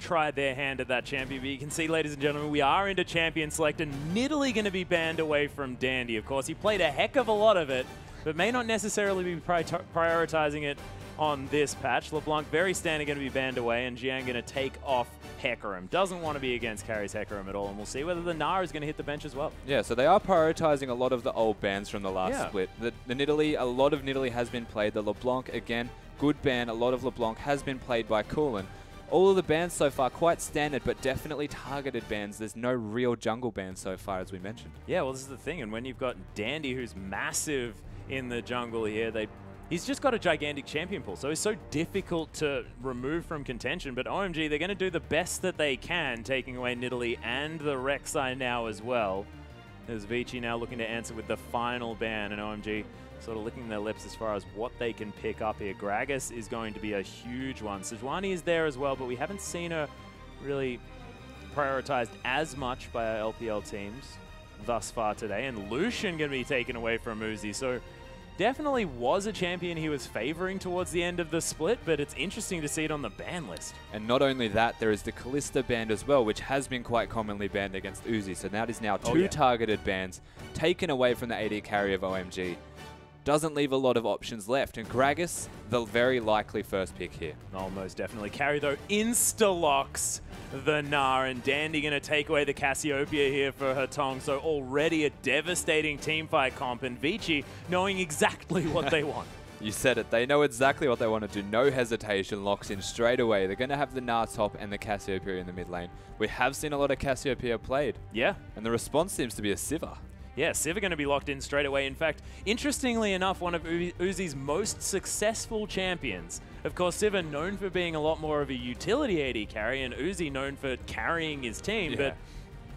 tried their hand at that champion. But you can see, ladies and gentlemen, we are into champion select, and Nidalee going to be banned away from Dandy. Of course, he played a heck of a lot of it, but may not necessarily be prioritizing it on this patch. LeBlanc very standing going to be banned away, and Jiang going to take off Hecarim. Doesn't want to be against carries Hecarim at all, and we'll see whether the Gnar is going to hit the bench as well. Yeah, so they are prioritizing a lot of the old bans from the last split. The Nidalee, a lot of Nidalee has been played. The LeBlanc, again, good ban. A lot of LeBlanc has been played by Coolin. All of the bans so far quite standard, but definitely targeted bans. There's no real jungle bans so far, as we mentioned. Yeah, well, this is the thing, and when you've got Dandy, who's massive in the jungle here, he's just got a gigantic champion pool, so he's so difficult to remove from contention. But OMG, they're going to do the best that they can, taking away Nidalee and the Rek'Sai now as well. There's Vici now looking to answer with the final ban, and OMG sort of licking their lips as far as what they can pick up here. Gragas is going to be a huge one. Sejuani is there as well, but we haven't seen her really prioritized as much by our LPL teams thus far today. And Lucian going to be taken away from Uzi, so definitely was a champion he was favoring towards the end of the split, but it's interesting to see it on the ban list. And not only that, there is the Kalista banned as well, which has been quite commonly banned against Uzi. So that is now two targeted bans taken away from the AD carry of OMG. Doesn't leave a lot of options left. And Gragas, the very likely first pick here. Almost definitely. Carry, though, insta-locks the Gnar, and Dandy going to take away the Cassiopeia here for her Tong. So already a devastating teamfight comp, and Vici knowing exactly what they want. You said it. They know exactly what they want to do. No hesitation. Locks in straight away. They're going to have the Gnar top and the Cassiopeia in the mid lane. We have seen a lot of Cassiopeia played. Yeah. And the response seems to be a Sivir. Yeah, Sivir going to be locked in straight away. In fact, interestingly enough, one of Uzi's most successful champions. Of course, Sivir known for being a lot more of a utility AD carry, and Uzi known for carrying his team, but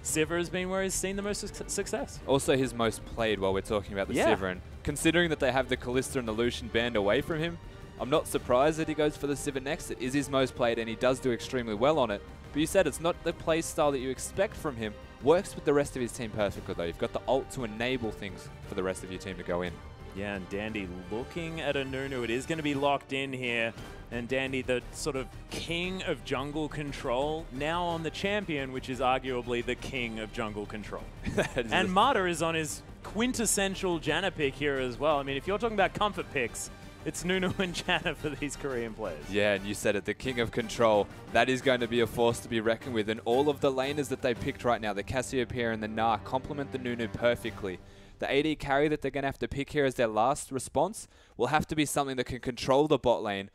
Sivir has been where he's seen the most success. Also his most played while we're talking about the Sivir, and considering that they have the Kalista and the Lucian banned away from him, I'm not surprised that he goes for the Sivir next. It is his most played, and he does do extremely well on it. But you said it's not the play style that you expect from him. Works with the rest of his team perfectly, though. You've got the ult to enable things for the rest of your team to go in. Yeah, and Dandy looking at a Nunu. It is going to be locked in here. And Dandy, the sort of king of jungle control, now on the champion, which is arguably the king of jungle control. And Marta is on his quintessential Janna pick here as well. I mean, if you're talking about comfort picks, it's Nunu and Janna for these Korean players. Yeah, and you said it, the king of control. That is going to be a force to be reckoned with. And all of the laners that they picked right now, the Cassiopeia and the Gnar, complement the Nunu perfectly. The AD carry that they're going to have to pick here as their last response will have to be something that can control the bot lane.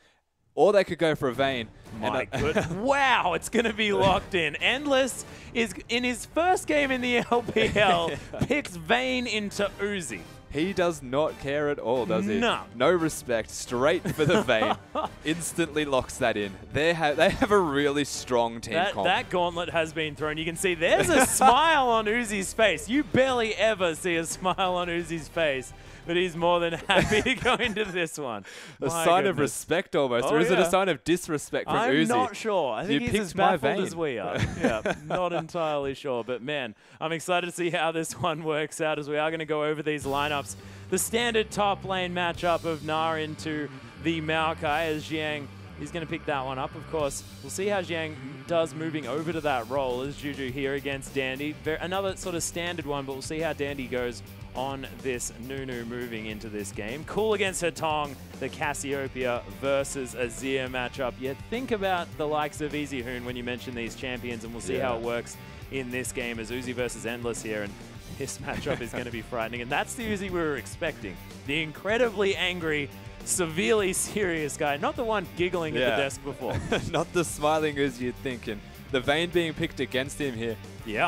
Or they could go for a Vayne. My goodness. Wow, it's going to be locked in. Endless is, in his first game in the LPL, picks Vayne into Uzi. He does not care at all, does he? No. No respect. Straight for the Vayne. Instantly locks that in. They have a really strong team comp. That gauntlet has been thrown. You can see there's a smile on Uzi's face. You barely ever see a smile on Uzi's face. But he's more than happy to go into this one. A sign of respect almost, or is it a sign of disrespect from Uzi? I'm not sure. I think he's as baffled as we are. Yeah, not entirely sure. But man, I'm excited to see how this one works out, as we are going to go over these lineups. The standard top lane matchup of Gnar into the Maokai, as Jiang is going to pick that one up. Of course, we'll see how Jiang does moving over to that role as Juju here against Dandy. Another sort of standard one, but we'll see how Dandy goes on this Nunu moving into this game. Cool against her Tong, the Cassiopeia versus Azir matchup. Yeah, think about the likes of EasyHoon when you mention these champions, and we'll see how it works in this game as Uzi versus Endless here, and this matchup is going to be frightening. And that's the Uzi we were expecting. The incredibly angry, severely serious guy, not the one giggling at the desk before. Not the smiling Uzi you'd think. And the Vayne being picked against him here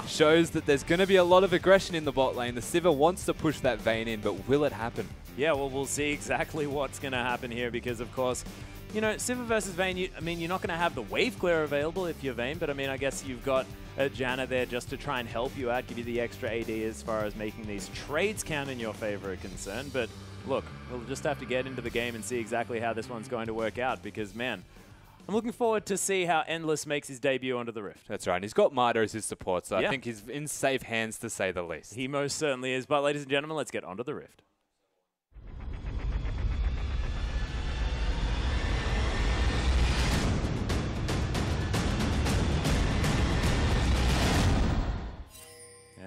shows that there's going to be a lot of aggression in the bot lane. The Sivir wants to push that Vayne in, but will it happen? Yeah, well, we'll see exactly what's going to happen here, because, of course, you know, Sivir versus Vayne, I mean, you're not going to have the wave clear available if you're Vayne, but, I mean, I guess you've got a Janna there just to try and help you out, give you the extra AD as far as making these trades count in your favor are concerned. But, look, we'll just have to get into the game and see exactly how this one's going to work out, because, man, I'm looking forward to see how Endless makes his debut onto the Rift. That's right. And he's got Marta as his support, so I think he's in safe hands, to say the least. He most certainly is. But, ladies and gentlemen, let's get onto the Rift.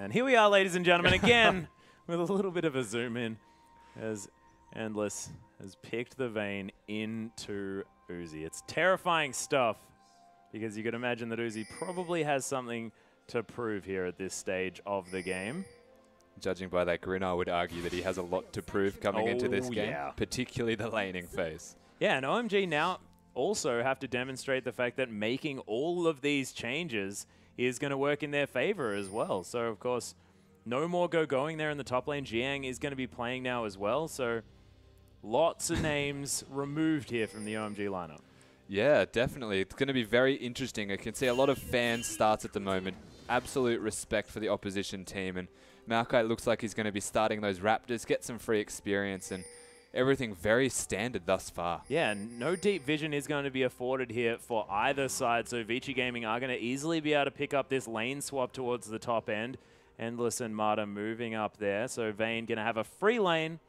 And here we are, ladies and gentlemen, again, with a little bit of a zoom in as Endless has picked the Vayne into Uzi. It's terrifying stuff because you could imagine that Uzi probably has something to prove here at this stage of the game. Judging by that grin, I would argue that he has a lot to prove coming into this game, particularly the laning phase. Yeah, and OMG now also have to demonstrate the fact that making all of these changes is going to work in their favor as well. So, of course, no more going there in the top lane. Jiang is going to be playing now as well. So, lots of names removed here from the OMG lineup. Yeah, definitely. It's going to be very interesting. I can see a lot of fan starts at the moment. Absolute respect for the opposition team. And Maokai looks like he's going to be starting those Raptors, get some free experience, and everything very standard thus far. Yeah, no deep vision is going to be afforded here for either side. So Vici Gaming are going to easily be able to pick up this lane swap towards the top end. Endless and Mata moving up there. So Vayne going to have a free lane.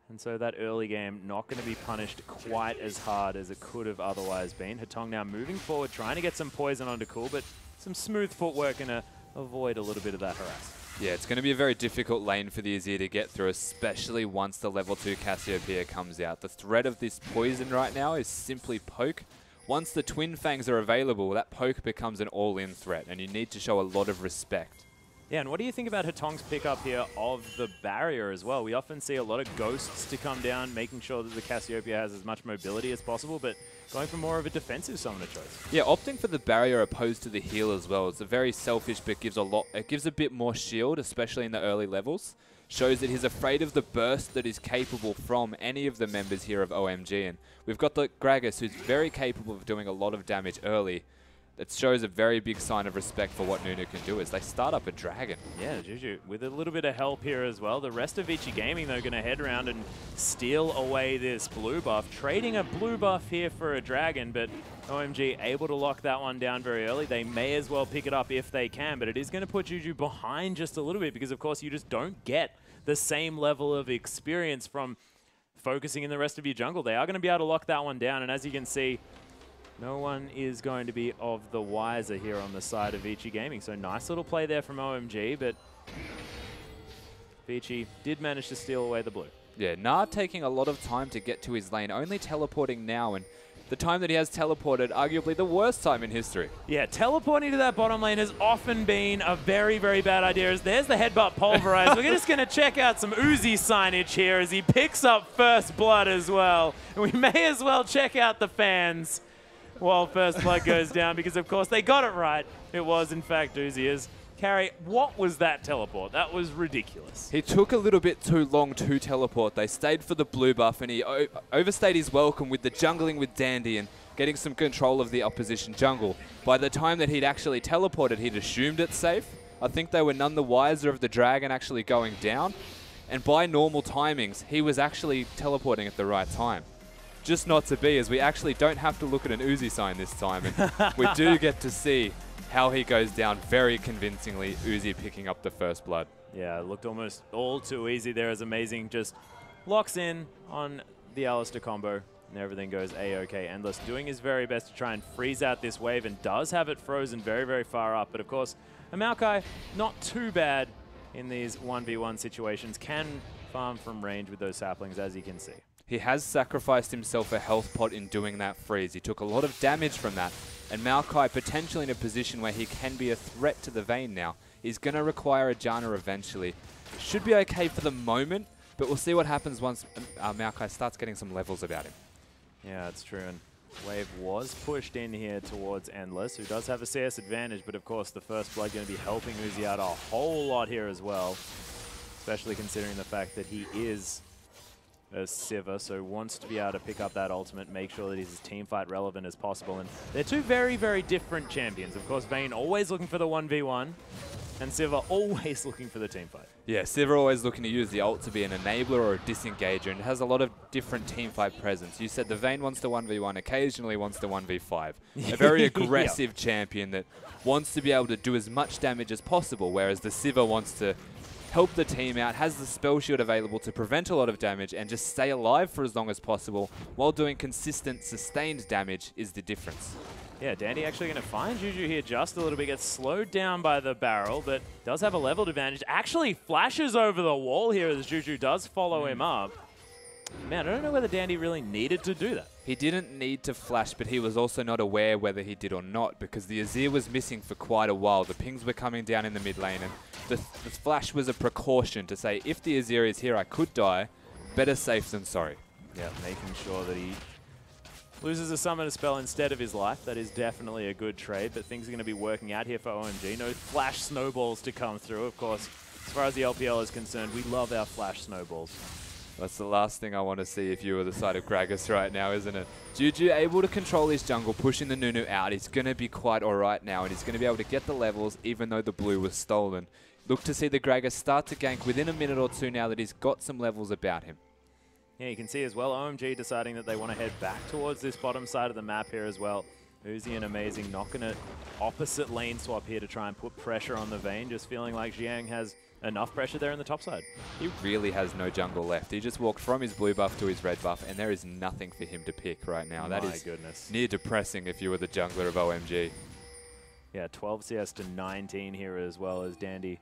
And so that early game not going to be punished quite as hard as it could have otherwise been. Hatong now moving forward, trying to get some poison onto Cool, but some smooth footwork going to avoid a little bit of that harass. Yeah, it's going to be a very difficult lane for the Azir to get through, especially once the level 2 Cassiopeia comes out. The threat of this poison right now is simply poke. Once the Twin Fangs are available, that poke becomes an all-in threat, and you need to show a lot of respect. Yeah, and what do you think about Hatong's pickup here of the barrier as well? We often see a lot of ghosts to come down, making sure that the Cassiopeia has as much mobility as possible, but going for more of a defensive summoner choice. Yeah, opting for the barrier opposed to the heal as well. It's a very selfish, but gives a lot. It gives a bit more shield, especially in the early levels. Shows that he's afraid of the burst that is capable from any of the members here of OMG. And we've got the Gragas, who's very capable of doing a lot of damage early. It shows a very big sign of respect for what Nunu can do as they start up a dragon. Yeah, Juju, with a little bit of help here as well. The rest of Vici Gaming, though, going to head around and steal away this blue buff. Trading a blue buff here for a dragon, but OMG able to lock that one down very early. They may as well pick it up if they can, but it is going to put Juju behind just a little bit because, of course, you just don't get the same level of experience from focusing in the rest of your jungle. They are going to be able to lock that one down, and as you can see, no one is going to be of the wiser here on the side of Vici Gaming. So nice little play there from OMG, but Vici did manage to steal away the blue. Yeah, Na taking a lot of time to get to his lane, only teleporting now, and the time that he has teleported, arguably the worst time in history. Yeah, teleporting to that bottom lane has often been a very, very bad idea. As there's the headbutt pulverize. We're just going to check out some Uzi signage here as he picks up first blood as well. And we may as well check out the fans while first blood goes down, because of course they got it right. It was in fact Uzi's. Carrie, what was that teleport? That was ridiculous. He took a little bit too long to teleport. They stayed for the blue buff, and he overstayed his welcome with the jungling with Dandy and getting some control of the opposition jungle. By the time that he'd actually teleported, he'd assumed it's safe. I think they were none the wiser of the dragon actually going down. And by normal timings, he was actually teleporting at the right time. Just not to be, as we actually don't have to look at an Uzi sign this time, and we do get to see how he goes down very convincingly, Uzi picking up the first blood. Yeah, it looked almost all too easy there as Amazing just locks in on the Alistar combo, and everything goes A-OK. Endless doing his very best to try and freeze out this wave, and does have it frozen very, very far up. But of course, Maokai, not too bad in these 1v1 situations, can farm from range with those saplings, as you can see. He has sacrificed himself a health pot in doing that freeze. He took a lot of damage from that. And Maokai, potentially in a position where he can be a threat to the Vayne now, is going to require a Janna eventually. Should be okay for the moment, but we'll see what happens once Maokai starts getting some levels about him. Yeah, it's true. And wave was pushed in here towards Endless, who does have a CS advantage, but of course the first blood going to be helping Uzi out a whole lot here as well, especially considering the fact that he is a Sivir, so wants to be able to pick up that ultimate, make sure that he's as teamfight relevant as possible. And they're two very, very different champions. Of course, Vayne always looking for the 1v1, and Sivir always looking for the teamfight. Yeah, Sivir always looking to use the ult to be an enabler or a disengager, and it has a lot of different teamfight presence. You said the Vayne wants to 1v1, occasionally wants to 1v5. A very aggressive champion that wants to be able to do as much damage as possible, whereas the Sivir wants to help the team out, has the spell shield available to prevent a lot of damage and just stay alive for as long as possible while doing consistent, sustained damage is the difference. Yeah, Dandy actually going to find Juju here just a little bit. Gets slowed down by the barrel, but does have a leveled advantage. Actually flashes over the wall here as Juju does follow him up. Man, I don't know whether Dandy really needed to do that. He didn't need to flash, but he was also not aware whether he did or not, because the Azir was missing for quite a while. The pings were coming down in the mid lane, and the flash was a precaution to say, if the Azir is here, I could die. Better safe than sorry. Yeah, making sure that he loses a summoner spell instead of his life. That is definitely a good trade, but things are going to be working out here for OMG. No flash snowballs to come through. Of course, as far as the LPL is concerned, we love our flash snowballs. That's the last thing I want to see if you were the side of Gragas right now, isn't it? Juju able to control his jungle, pushing the Nunu out. He's going to be quite alright now, and he's going to be able to get the levels even though the blue was stolen. Look to see the Gragas start to gank within a minute or two now that he's got some levels about him. Yeah, you can see as well, OMG deciding that they want to head back towards this bottom side of the map here as well. Uzi and Amazing knocking an opposite lane swap here to try and put pressure on the Vayne, just feeling like Xiang has enough pressure there in the top side. He really has no jungle left. He just walked from his blue buff to his red buff, and there is nothing for him to pick right now. That is near depressing if you were the jungler of OMG. Yeah, 12 CS to 19 here as well, as Dandy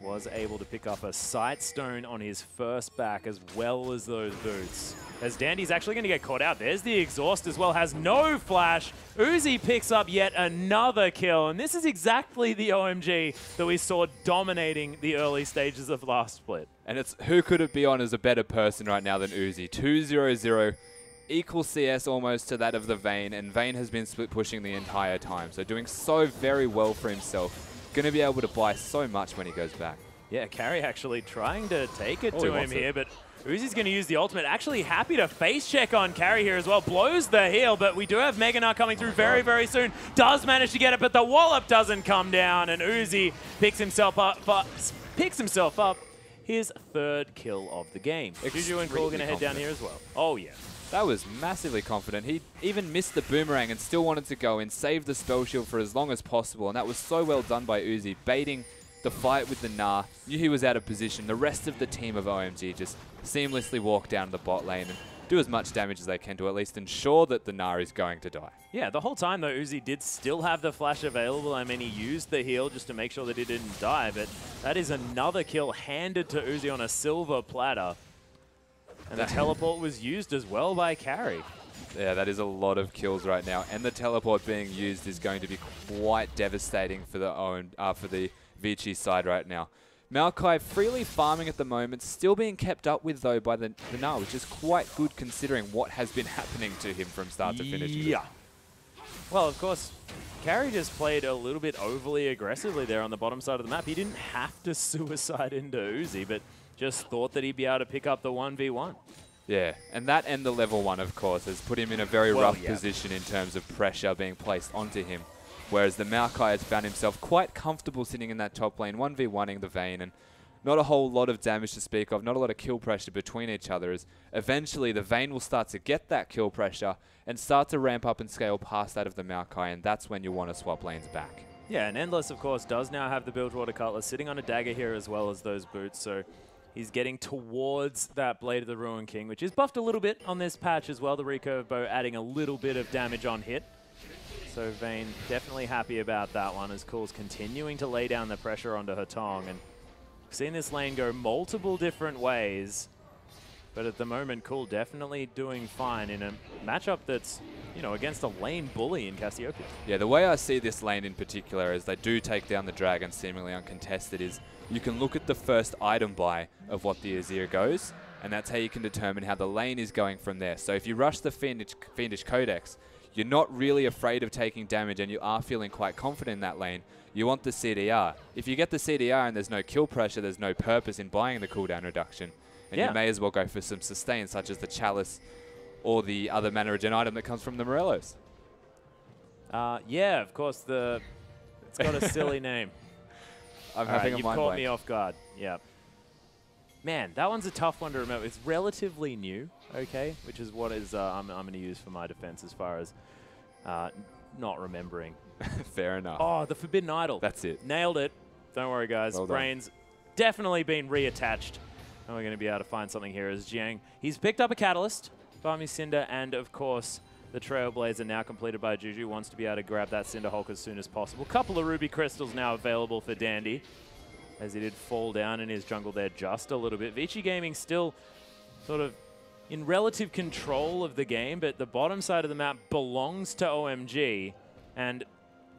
was able to pick up a sight stone on his first back as well as those boots. As Dandy's actually going to get caught out. There's the exhaust as well, has no flash. Uzi picks up yet another kill, and this is exactly the OMG that we saw dominating the early stages of last split. And it's who could it be on as a better person right now than Uzi? 2-0-0, equal CS almost to that of the Vayne, and Vayne has been split pushing the entire time, so doing so very well for himself. Going to be able to buy so much when he goes back. Yeah, Carry actually trying to take it to him here, but Uzi's going to use the ultimate. Actually happy to face check on Carry here as well. Blows the heal, but we do have Mega Knight coming through very, very soon. Does manage to get it, but the wallop doesn't come down, and Uzi picks himself up his third kill of the game. Juju and Cole going to head down here as well. Oh, yeah. That was massively confident. He even missed the boomerang and still wanted to go in, save the spell shield for as long as possible, and that was so well done by Uzi, baiting the fight with the Gnar. Knew he was out of position. The rest of the team of OMG just seamlessly walk down the bot lane and do as much damage as they can to at least ensure that the Gnar is going to die. Yeah, the whole time though, Uzi did still have the flash available. I mean, he used the heal just to make sure that he didn't die, but that is another kill handed to Uzi on a silver platter. And the teleport was used as well by Carry. Yeah, that is a lot of kills right now, and the teleport being used is going to be quite devastating for the Vici side right now. Maokai freely farming at the moment, still being kept up with though by the Gnar, which is quite good considering what has been happening to him from start to finish. Yeah. Well, of course, Carry just played a little bit overly aggressively there on the bottom side of the map. He didn't have to suicide into Uzi, but just thought that he'd be able to pick up the 1v1. Yeah, and that and the level 1, of course, has put him in a very rough position in terms of pressure being placed onto him. Whereas the Maokai has found himself quite comfortable sitting in that top lane, 1v1ing the Vayne, and not a whole lot of damage to speak of, not a lot of kill pressure between each other, as eventually the Vayne will start to get that kill pressure and start to ramp up and scale past that of the Maokai, and that's when you want to swap lanes back. Yeah, and Endless, of course, does now have the Bilgewater Cutlass sitting on a dagger here as well as those boots, so he's getting towards that Blade of the Ruined King, which is buffed a little bit on this patch as well. The recurve bow adding a little bit of damage on hit. So Vayne definitely happy about that one, as Cool's continuing to lay down the pressure onto Hatong. And we've seen this lane go multiple different ways, but at the moment Cool definitely doing fine in a matchup that's, you know, against a lane bully in Cassiopeia. Yeah, the way I see this lane in particular as they do take down the dragon seemingly uncontested is you can look at the first item buy of what the Azir goes, and that's how you can determine how the lane is going from there. So if you rush the Fiendish Codex, you're not really afraid of taking damage and you are feeling quite confident in that lane. You want the CDR. If you get the CDR and there's no kill pressure, there's no purpose in buying the cooldown reduction. And you may as well go for some sustain, such as the Chalice or the other mana regen item that comes from the Morellos. Yeah, of course, it's got a silly name. You've caught me off guard. Yeah. Man, that one's a tough one to remember. It's relatively new, okay, which is what I'm going to use for my defense as far as not remembering. Fair enough. Oh, the Forbidden Idol. That's it. Nailed it. Don't worry, guys. Well Brain's definitely been reattached. And we're going to be able to find something here as Jiang. He's picked up a Catalyst, Barmy Cinder, and of course the Trailblazer now completed by Juju. Wants to be able to grab that Cinderhulk as soon as possible. Couple of Ruby Crystals now available for Dandy, as he did fall down in his jungle there just a little bit. Vici Gaming still sort of in relative control of the game, but the bottom side of the map belongs to OMG, and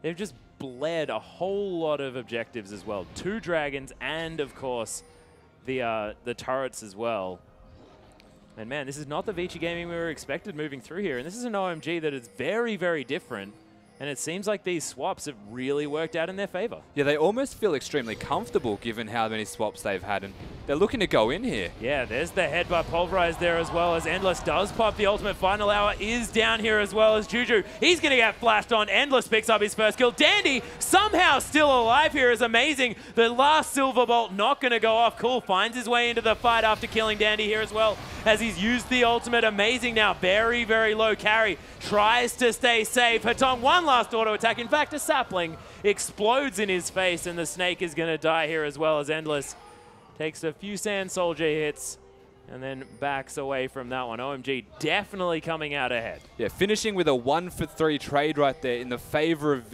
they've just bled a whole lot of objectives as well. 2 dragons and, of course, the turrets as well. And man, this is not the Vici Gaming we were expected moving through here. And this is an OMG that is very, very different. And it seems like these swaps have really worked out in their favor. Yeah, they almost feel extremely comfortable given how many swaps they've had, and they're looking to go in here. Yeah, there's the headbutt pulverized there as well, as Endless does pop the ultimate. Final hour is down here as well as Juju. He's going to get flashed on. Endless picks up his first kill. Dandy somehow still alive here is amazing. The last Silver Bolt not going to go off. Cool finds his way into the fight after killing Dandy here as well, as he's used the ultimate. Amazing now. Very, very low carry. Tries to stay safe. Hatong, one last auto attack. In fact, a sapling explodes in his face, and the snake is going to die here as well, as Endless takes a few Sand Soldier hits and then backs away from that one. OMG definitely coming out ahead. Yeah, finishing with a 1-for-3 trade right there in the favor of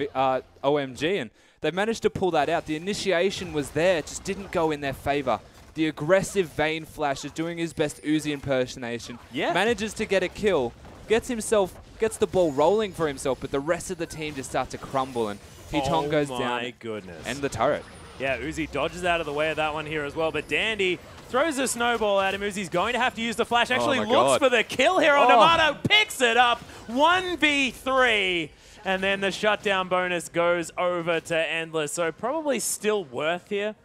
OMG, and they managed to pull that out. The initiation was there, just didn't go in their favor. The aggressive Vayne Flash is doing his best Uzi impersonation. Yeah. Manages to get a kill, gets the ball rolling for himself, but the rest of the team just start to crumble, and Hitong goes down. Oh my goodness. And the turret. Yeah, Uzi dodges out of the way of that one here as well, but Dandy throws a snowball at him. Uzi's going to have to use the flash. Actually looks for the kill here on Amato, picks it up, 1v3, and then the shutdown bonus goes over to Endless. So probably still worth here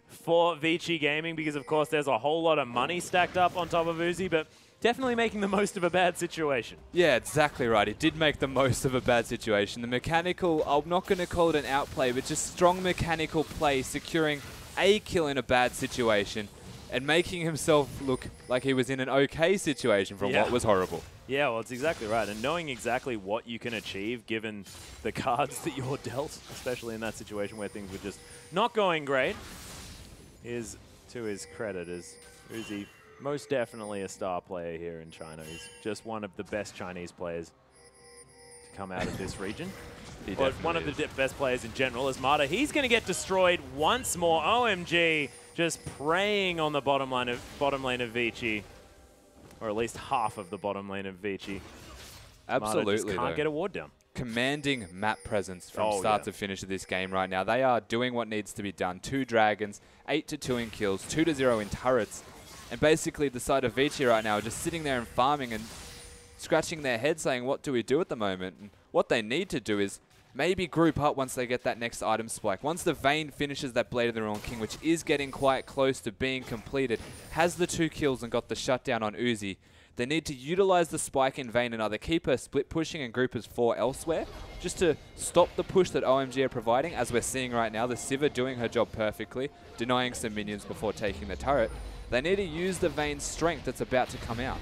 for Vici Gaming, because of course there's a whole lot of money stacked up on top of Uzi, but definitely making the most of a bad situation. Yeah, exactly right. He did make the most of a bad situation. The mechanical, I'm not going to call it an outplay, but just strong mechanical play, securing a kill in a bad situation and making himself look like he was in an okay situation from what was horrible. Yeah, well, it's exactly right. And knowing exactly what you can achieve given the cards that you're dealt, especially in that situation where things were just not going great, is to his credit, as Uzi most definitely a star player here in China. He's just one of the best Chinese players to come out of this region. But one of the best players in general is Mata. He's going to get destroyed once more. OMG just preying on the bottom lane of Vici, or at least half of the bottom lane of Vici. Absolutely, Mata just can't get a ward down. Commanding map presence from start to finish of this game right now. They are doing what needs to be done. 2 dragons, 8-2 in kills, 2-0 in turrets. And basically the side of Vici right now are just sitting there and farming and scratching their head saying, what do we do at the moment? And what they need to do is maybe group up once they get that next item spike. Once the Vayne finishes that Blade of the Ruined King, which is getting quite close to being completed, has the 2 kills and got the shutdown on Uzi, they need to utilize the spike in Vayne and either keep her split pushing and group as 4 elsewhere, just to stop the push that OMG are providing, as we're seeing right now. The Sivir doing her job perfectly, denying some minions before taking the turret. They need to use the Vayne's strength that's about to come out.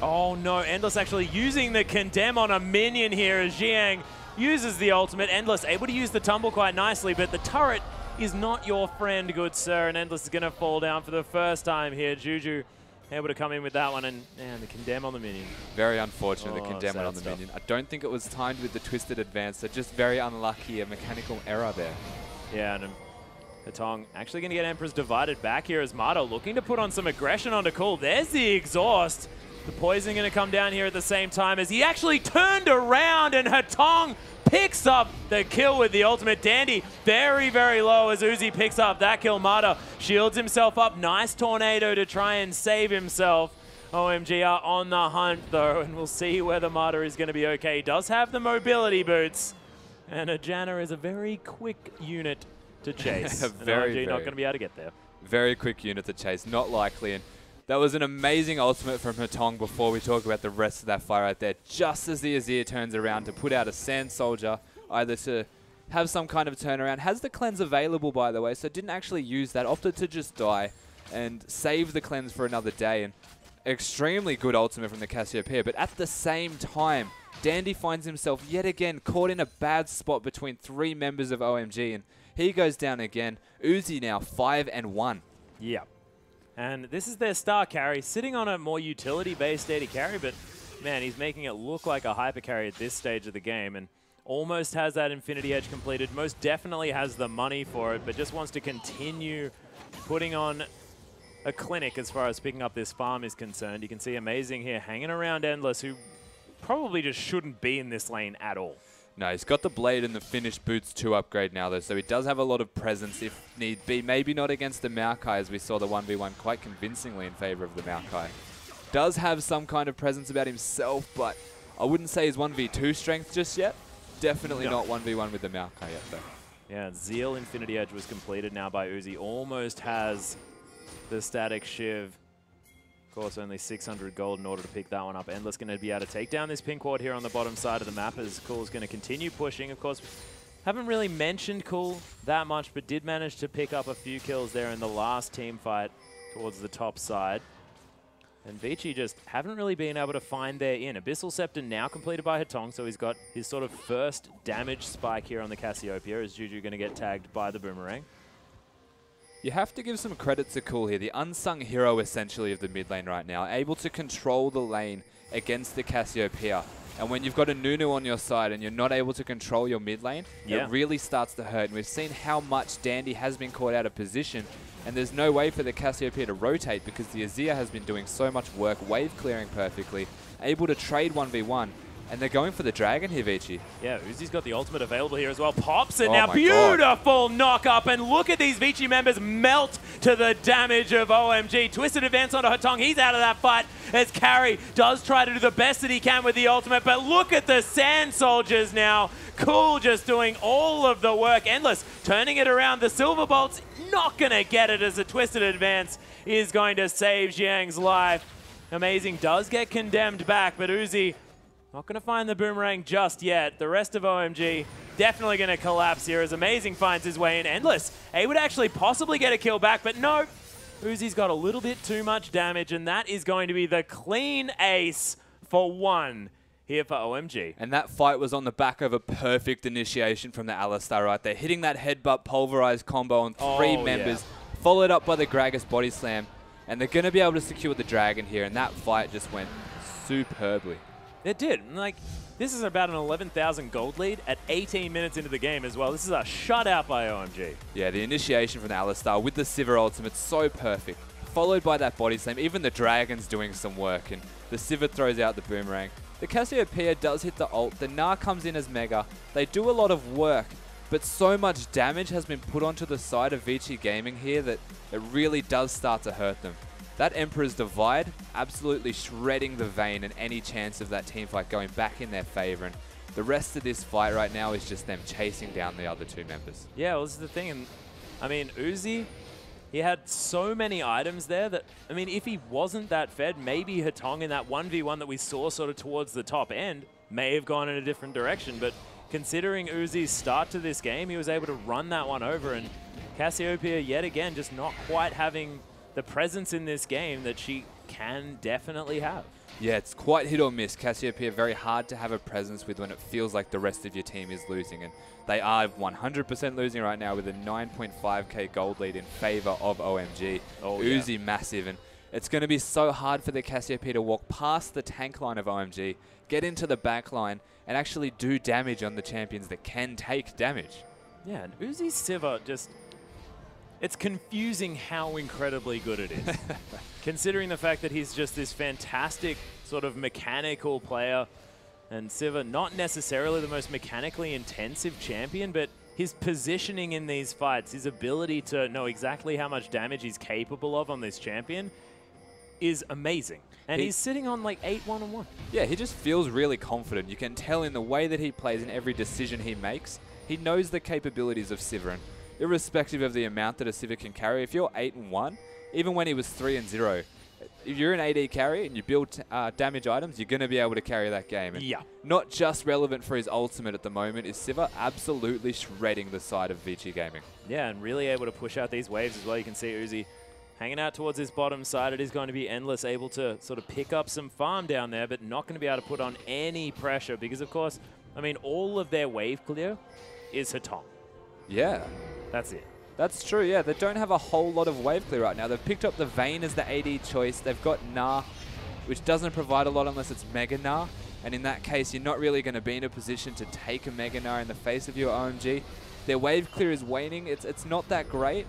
Oh no, Endless actually using the Condemn on a minion here as Jiang uses the ultimate. Endless able to use the tumble quite nicely, but the turret is not your friend, good sir, and Endless is going to fall down for the first time here. Juju able to come in with that one, and the Condemn on the minion. Very unfortunate, the Condemn on the minion. I don't think it was timed with the Twisted Advance, so just very unlucky, a mechanical error there. Yeah, and Hatong actually going to get Emperor's Divided back here as Mato looking to put on some aggression onto Cool. There's the exhaust. The poison going to come down here at the same time as he actually turned around, and Hatong picks up the kill with the ultimate. Dandy very, very low as Uzi picks up that kill. Mata shields himself up. Nice tornado to try and save himself. OMG are on the hunt though, and we'll see whether Mata is going to be okay. He does have the mobility boots, and Ajana is a very quick unit to chase. OMG not going to be able to get there. Very quick unit to chase, not likely. And that was an amazing ultimate from Hatong before we talk about the rest of that fight right there. Just as the Azir turns around to put out a Sand Soldier, either to have some kind of turnaround. Has the cleanse available, by the way, so didn't actually use that. Opted to just die and save the cleanse for another day. And extremely good ultimate from the Cassiopeia. But at the same time, Dandy finds himself yet again caught in a bad spot between 3 members of OMG. And he goes down again. Uzi now 5-1. Yeah. And this is their star carry, sitting on a more utility-based AD carry, but man, he's making it look like a hyper carry at this stage of the game, and almost has that Infinity Edge completed. Most definitely has the money for it, but just wants to continue putting on a clinic as far as picking up this farm is concerned. You can see Amazing here hanging around Endless, who probably just shouldn't be in this lane at all. No, he's got the Blade and the finished Boots 2 upgrade now, though, so he does have a lot of presence if need be. Maybe not against the Maokai, as we saw the 1v1 quite convincingly in favor of the Maokai. Does have some kind of presence about himself, but I wouldn't say his 1v2 strength just yet. Definitely not 1v1 with the Maokai yet, though. Yeah, Zeal Infinity Edge was completed now by Uzi. Almost has the Static Shiv. Of course, only 600 gold in order to pick that one up. Endless going to be able to take down this pink ward here on the bottom side of the map as Cool's going to continue pushing. Of course, haven't really mentioned Cool that much, but did manage to pick up a few kills there in the last team fight towards the top side. And Vici just haven't really been able to find their in. Abyssal Scepter now completed by Hatong, so he's got his sort of first damage spike here on the Cassiopeia. Is Juju going to get tagged by the Boomerang? You have to give some credit to Cool here, the unsung hero essentially of the mid lane right now, able to control the lane against the Cassiopeia. And when you've got a Nunu on your side and you're not able to control your mid lane, it really starts to hurt. And we've seen how much Dandy has been caught out of position, and there's no way for the Cassiopeia to rotate because the Azir has been doing so much work, wave clearing perfectly, able to trade 1v1. And they're going for the dragon here, Vici. Yeah, Uzi's got the ultimate available here as well. Pops it now. Beautiful knock up. And look at these Vici members melt to the damage of OMG. Twisted advance onto Hatong. He's out of that fight as Carry does try to do the best that he can with the ultimate. But look at the Sand Soldiers now. Cool just doing all of the work. Endless turning it around. The Silver Bolt's not going to get it as a Twisted advance is going to save Xiang's life. Amazing does get condemned back, but Uzi not going to find the Boomerang just yet. The rest of OMG definitely going to collapse here as Amazing finds his way in. Endless able to actually possibly get a kill back, but no. Uzi's got a little bit too much damage, and that is going to be the clean ace for 1 here for OMG. And that fight was on the back of a perfect initiation from the Alistar right there. Hitting that headbutt pulverized combo on 3 members, followed up by the Gragas body slam. And they're going to be able to secure the dragon here, and that fight just went superbly. It did. Like, this is about an 11,000 gold lead at 18 minutes into the game as well. This is a shutout by OMG. Yeah, the initiation from the Alistar with the Sivir ultimate, so perfect. Followed by that body slam. Even the dragon's doing some work, and the Sivir throws out the Boomerang. The Cassiopeia does hit the ult. The Gnar comes in as Mega. They do a lot of work, but so much damage has been put onto the side of Vici Gaming here that it really does start to hurt them. That Emperor's Divide absolutely shredding the Vayne and any chance of that teamfight going back in their favor. And the rest of this fight right now is just them chasing down the other 2 members. Yeah, well, this is the thing. And I mean, Uzi, he had so many items there that, I mean, if he wasn't that fed, maybe Hatong in that 1v1 that we saw sort of towards the top end may have gone in a different direction. But considering Uzi's start to this game, he was able to run that one over. And Cassiopeia, yet again, just not quite having the presence in this game that she can definitely have. Yeah, it's quite hit or miss. Cassiopeia very hard to have a presence with when it feels like the rest of your team is losing. And they are 100% losing right now with a 9.5k gold lead in favor of OMG. Uzi massive. And it's going to be so hard for the Cassiopeia to walk past the tank line of OMG, get into the back line, and actually do damage on the champions that can take damage. Yeah, and Uzi's Sivir just... It's confusing how incredibly good it is. Considering the fact that he's just this fantastic sort of mechanical player, and Sivir not necessarily the most mechanically intensive champion, but his positioning in these fights, his ability to know exactly how much damage he's capable of on this champion is amazing. And he's sitting on like 8-1-1. Yeah, he just feels really confident. You can tell in the way that he plays, in every decision he makes, he knows the capabilities of Sivir. And irrespective of the amount that a Sivir can carry, if you're 8-1, even when he was 3-0, if you're an AD carry and you build damage items, you're going to be able to carry that game. And not just relevant for his ultimate at the moment, is Sivir absolutely shredding the side of Vici Gaming. Yeah, and really able to push out these waves as well. You can see Uzi hanging out towards his bottom side. It is going to be Endless, able to sort of pick up some farm down there, but not going to be able to put on any pressure because, of course, I mean, all of their wave clear is Hatong. Yeah. That's it. That's true, yeah. They don't have a whole lot of wave clear right now. They've picked up the Vayne as the AD choice. They've got Gnar which doesn't provide a lot unless it's Mega Gnar. And in that case, you're not really going to be in a position to take a Mega Gnar in the face of your OMG. Their wave clear is waning. It's not that great.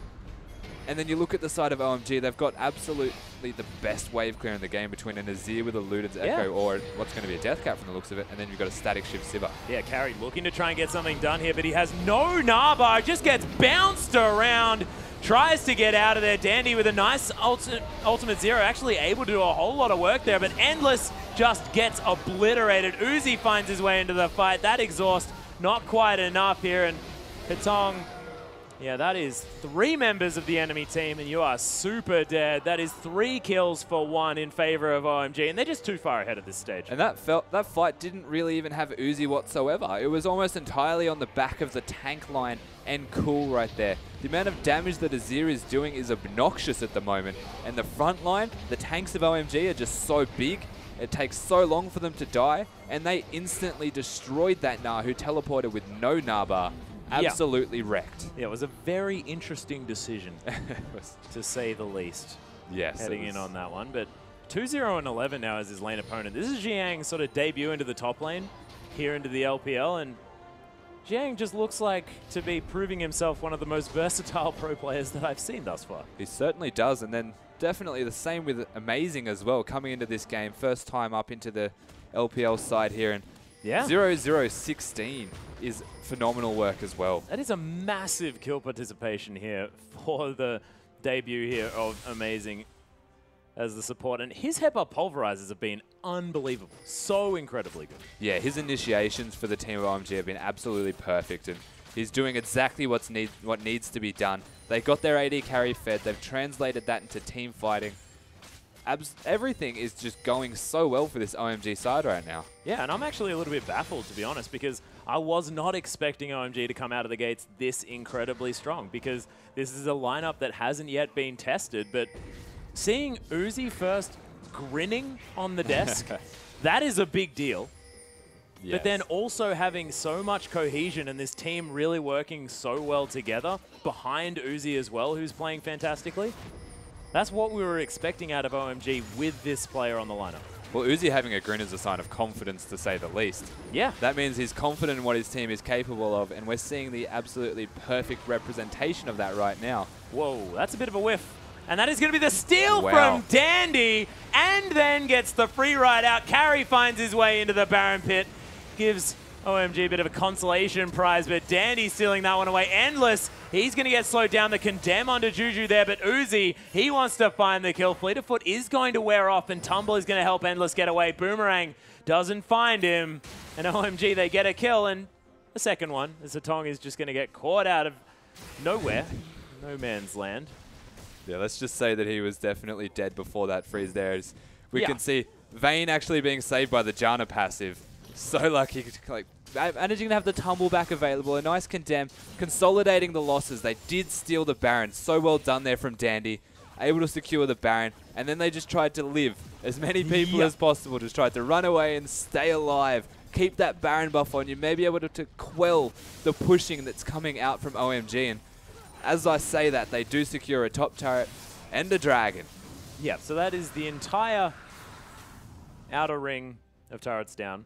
And then you look at the side of OMG, they've got absolutely the best wave clear in the game between a Nazir with a Luden's Echo or what's going to be a Death Cap from the looks of it, and then you've got a Static Shift Sivir. Yeah, Carry looking to try and get something done here, but he has no Narbar, just gets bounced around, tries to get out of there. Dandy with a nice ultimate zero, actually able to do a whole lot of work there, but Endless just gets obliterated. Uzi finds his way into the fight. That exhaust not quite enough here, and Katong, yeah, that is 3 members of the enemy team, and you are super dead. That is 3 kills for 1 in favor of OMG, and they're just too far ahead at this stage. And that fight didn't really even have Uzi whatsoever. It was almost entirely on the back of the tank line and Cool right there. The amount of damage that Azir is doing is obnoxious at the moment, and the front line, the tanks of OMG are just so big. It takes so long for them to die, and they instantly destroyed that Gnar who teleported with no Narbar. Absolutely wrecked. Yeah, it was a very interesting decision, to say the least. Yes, heading in on that one. But 2-0 and 11 now as his lane opponent. This is Jiang's sort of debut into the top lane, here into the LPL, and Jiang just looks like to be proving himself one of the most versatile pro players that I've seen thus far. He certainly does, and then definitely the same with Amazing as well, coming into this game, first time up into the LPL side here, and 0-0-16 is phenomenal work as well. That is a massive kill participation here for the debut here of Amazing as the support. And his headbutt pulverizers have been unbelievable. So incredibly good. Yeah, his initiations for the team of OMG have been absolutely perfect, and he's doing exactly what needs to be done. They got their AD carry fed. They've translated that into team fighting. Everything is just going so well for this OMG side right now. Yeah, and I'm actually a little bit baffled, to be honest, because I was not expecting OMG to come out of the gates this incredibly strong, because this is a lineup that hasn't yet been tested. But seeing Uzi first grinning on the desk, that is a big deal. Yes. But then also having so much cohesion and this team really working so well together behind Uzi as well, who's playing fantastically. That's what we were expecting out of OMG with this player on the lineup. Well, Uzi having a grin is a sign of confidence, to say the least. Yeah. That means he's confident in what his team is capable of, and we're seeing the absolutely perfect representation of that right now. Whoa, that's a bit of a whiff. And that is going to be the steal from Dandy, and then gets the free ride out. Carry finds his way into the Baron Pit, gives OMG a bit of a consolation prize, but Dandy stealing that one away. Endless, he's going to get slowed down. The condemn onto Juju there, but Uzi, he wants to find the kill. Fleet of Foot is going to wear off, and Tumble is going to help Endless get away. Boomerang doesn't find him, and OMG, they get a kill, and the second one, as Zatong is just going to get caught out of nowhere. No man's land. Yeah, let's just say that he was definitely dead before that freeze there. As we can see Vayne actually being saved by the Janna passive. So lucky, like, managing to have the tumble back available, a nice condemn, consolidating the losses. They did steal the Baron. So well done there from Dandy, able to secure the Baron, and then they just tried to live. As many people as possible just tried to run away and stay alive. Keep that Baron buff on you, maybe able to quell the pushing that's coming out from OMG. And as I say that, they do secure a top turret and a dragon. Yeah, so that is the entire outer ring of turrets down.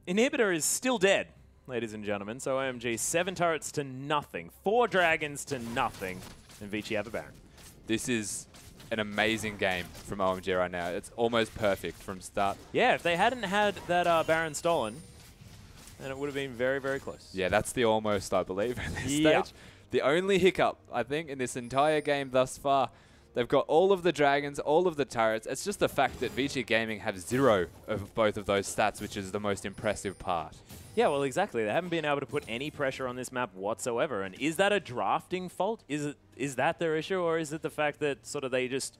Inhibitor is still dead, ladies and gentlemen. So OMG, 7 turrets to nothing, 4 dragons to nothing, and Vici have a Baron. This is an amazing game from OMG right now. It's almost perfect from start. Yeah, if they hadn't had that Baron stolen, then it would have been very, very close. Yeah, that's the almost, I believe, at this stage. The only hiccup, I think, in this entire game thus far. They've got all of the dragons, all of the turrets. It's just the fact that Vici Gaming have 0 of both of those stats, which is the most impressive part. Yeah, well, exactly. They haven't been able to put any pressure on this map whatsoever. And is that a drafting fault? Is that their issue, or is it the fact that sort of they just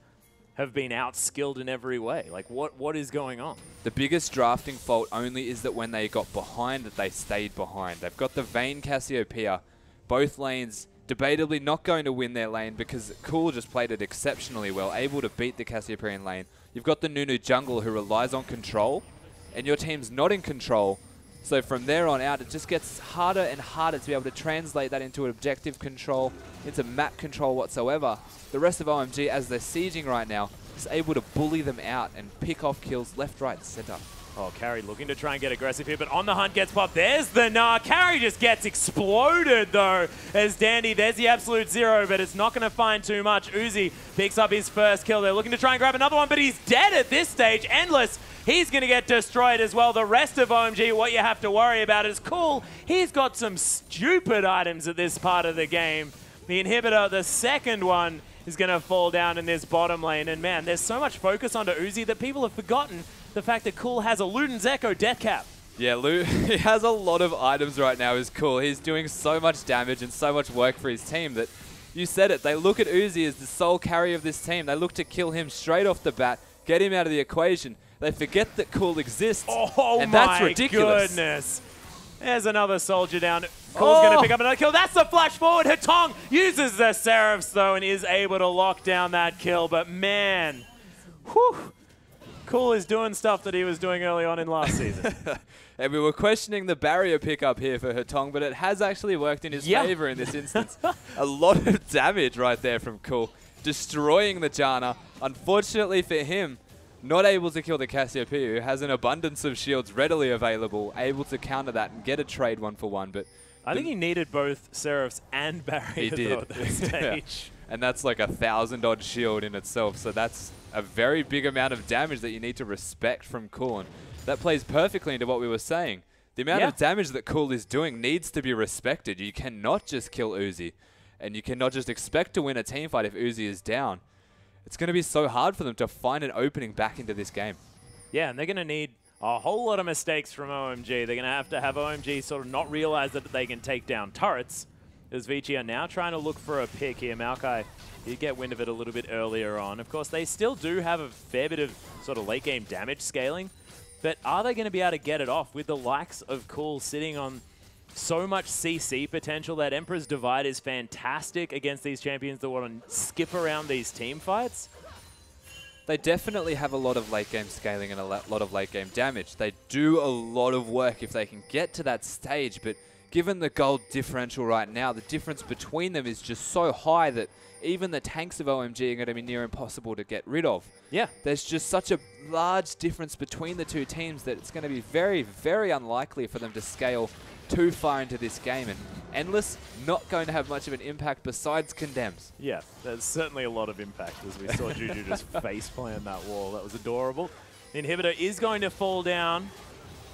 have been outskilled in every way? Like, what is going on? The biggest drafting fault only is that when they got behind, that they stayed behind. They've got the Vayne Cassiopeia, both lanes debatably not going to win their lane because Cool just played it exceptionally well, able to beat the Cassiopeian lane. You've got the Nunu jungle who relies on control, and your team's not in control. So from there on out, it just gets harder and harder to be able to translate that into objective control, into map control whatsoever. The rest of OMG, as they're sieging right now, is able to bully them out and pick off kills left, right, and center. Oh, Carry looking to try and get aggressive here, but on the hunt gets popped. There's the Nah. Carry just gets exploded, though, as Dandy. There's the absolute zero, but it's not going to find too much. Uzi picks up his first kill. They're looking to try and grab another one, but he's dead at this stage. Endless, he's going to get destroyed as well. The rest of OMG, what you have to worry about is Cool. He's got some stupid items at this part of the game. The inhibitor, the second one, is going to fall down in this bottom lane. And man, there's so much focus onto Uzi that people have forgotten the fact that Cool has a Luden's Echo death cap. Yeah, he has a lot of items right now is Cool. He's doing so much damage and so much work for his team that you said it. They look at Uzi as the sole carry of this team. They look to kill him straight off the bat, get him out of the equation. They forget that Cool exists. Oh, and my that's ridiculous. Goodness. There's another soldier down. Cool's going to pick up another kill. That's the flash forward. Hatong uses the Seraphs, though, and is able to lock down that kill. But, man, whew, Cool is doing stuff that he was doing early on in last season. And we were questioning the barrier pickup here for Hatong, but it has actually worked in his favor in this instance. A lot of damage right there from Cool, destroying the Janna. Unfortunately for him, not able to kill the Cassiopeia, who has an abundance of shields readily available, able to counter that and get a trade 1-for-1. But I think he needed both Seraphs and barrier at that stage. And that's like 1,000-odd shield in itself, so that's a very big amount of damage that you need to respect from Cool. And that plays perfectly into what we were saying. The amount of damage that Cool is doing needs to be respected. You cannot just kill Uzi, and you cannot just expect to win a team fight if Uzi is down. It's going to be so hard for them to find an opening back into this game. Yeah, and they're going to need a whole lot of mistakes from OMG. They're going to have OMG sort of not realize that they can take down turrets, as Vici are now trying to look for a pick here. Maokai did get wind of it a little bit earlier on. Of course, they still do have a fair bit of sort of late game damage scaling, but are they going to be able to get it off with the likes of Cool sitting on so much CC potential? That Emperor's Divide is fantastic against these champions that want to skip around these team fights. They definitely have a lot of late game scaling and a lot of late game damage. They do a lot of work if they can get to that stage, but given the gold differential right now, the difference between them is just so high that even the tanks of OMG are going to be near impossible to get rid of. Yeah. There's just such a large difference between the two teams that it's going to be very, very unlikely for them to scale too far into this game. And Endless, not going to have much of an impact besides condemns. Yeah, there's certainly a lot of impact as we saw Juju just faceplant that wall. That was adorable. The inhibitor is going to fall down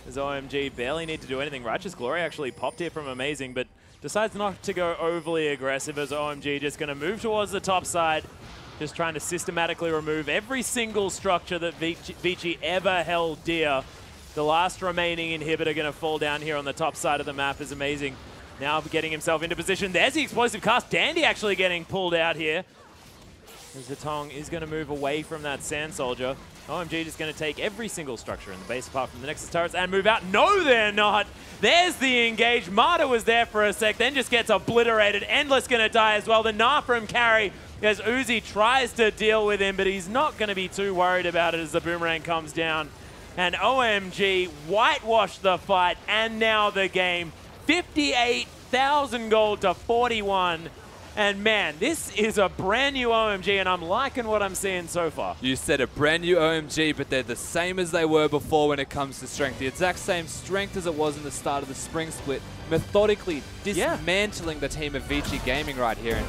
as OMG barely need to do anything. Righteous Glory actually popped here from Amazing, but decides not to go overly aggressive as OMG just going to move towards the top side, just trying to systematically remove every single structure that Vici ever held dear. The last remaining inhibitor going to fall down here on the top side of the map is Amazing. Now getting himself into position. There's the explosive cast. Dandy actually getting pulled out here. Zetong is going to move away from that Sand Soldier. OMG just going to take every single structure in the base apart from the Nexus turrets and move out. No, they're not. There's the engage. Marta was there for a sec, then just gets obliterated. Endless going to die as well. The Nah from Carry as Uzi tries to deal with him, but he's not going to be too worried about it as the boomerang comes down. And OMG whitewashed the fight and now the game. 58,000 gold to 41. And man, this is a brand new OMG, and I'm liking what I'm seeing so far. You said a brand new OMG, but they're the same as they were before when it comes to strength. The exact same strength as it was in the start of the spring split, methodically dismantling the team of Vici Gaming right here and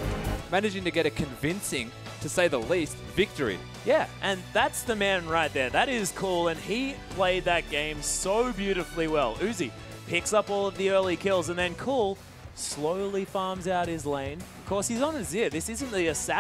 managing to get a convincing, to say the least, victory. Yeah, and that's the man right there. That is Cool, and he played that game so beautifully well. Uzi picks up all of the early kills, and then Cool slowly farms out his lane. Of course, he's on Azir. This isn't the assassin.